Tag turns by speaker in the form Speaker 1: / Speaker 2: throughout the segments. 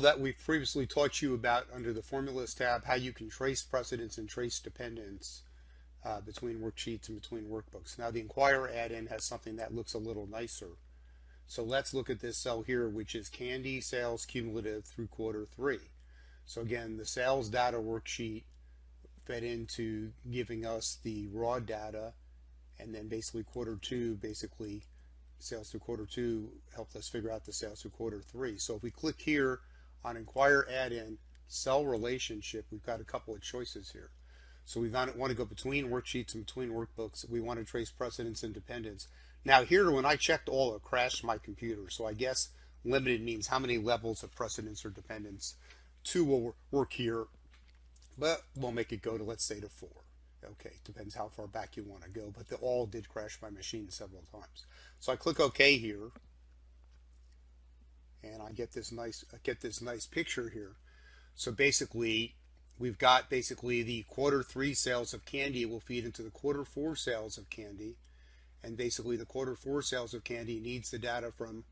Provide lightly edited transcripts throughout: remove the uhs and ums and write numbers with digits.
Speaker 1: that we've previously taught you about under the Formulas tab how you can trace precedents and trace dependents between worksheets and between workbooks. Now the Inquire add-in has something that looks a little nicer. So let's look at this cell here, which is candy sales cumulative through quarter 3. So again, the sales data worksheet fed into giving us the raw data, and then basically quarter 2, basically sales through quarter 2 helped us figure out the sales through quarter 3. So if we click here on Inquire add-in cell relationship, we've got a couple of choices here. So we want to go between worksheets and between workbooks. We want to trace precedence and dependence. Now here, when I checked all, it crashed my computer. So I guess limited means how many levels of precedence or dependence. 2 will work here, but we'll make it go to, let's say, to 4. Okay, depends how far back you want to go, but the all did crash my machine several times. So I click OK here, and I get this nice picture here. So basically, we've got basically the quarter 3 sales of candy will feed into the quarter 4 sales of candy, and basically the quarter 4 sales of candy needs the data from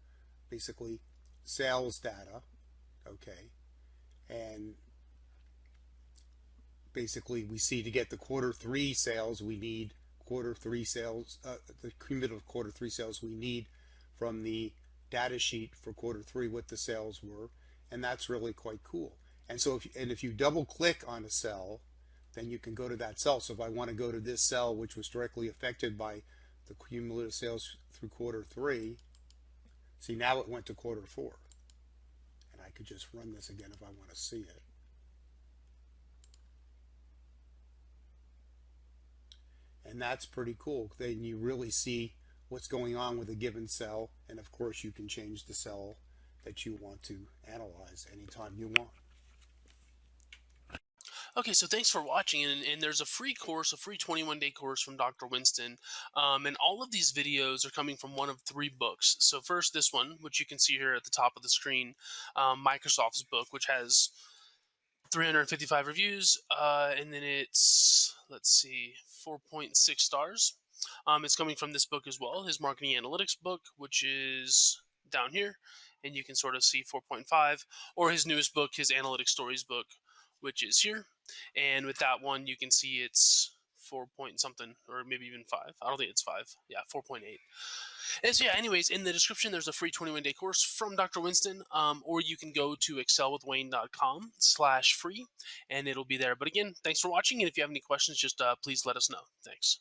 Speaker 1: basically sales data, okay, and basically we see to get the quarter 3 sales we need quarter 3 sales, the cumulative quarter 3 sales we need from the data sheet for quarter 3 what the sales were, and that's really quite cool. And so if you double click on a cell, then you can go to that cell. So if I want to go to this cell which was directly affected by the cumulative sales through quarter 3, see, now it went to quarter 4, and I could just run this again if I want to see it. And that's pretty cool. Then you really see what's going on with a given cell, and of course you can change the cell that you want to analyze anytime you want.
Speaker 2: Okay, so thanks for watching, and there's a free course, a free 21-day course from Dr. Winston, and all of these videos are coming from one of 3 books. So first, this one, which you can see here at the top of the screen, Microsoft's book, which has 355 reviews, and then it's, let's see, 4.6 stars. It's coming from this book as well, his marketing analytics book, which is down here, and you can sort of see 4.5, or his newest book, his analytics stories book, which is here. And with that one, you can see it's 4 point something, or maybe even 5. I don't think it's 5. Yeah, 4.8. And so yeah, anyways, in the description, there's a free 21-day course from Dr. Winston, or you can go to excelwithwayne.com/free, and it'll be there. But again, thanks for watching, and if you have any questions, just please let us know. Thanks.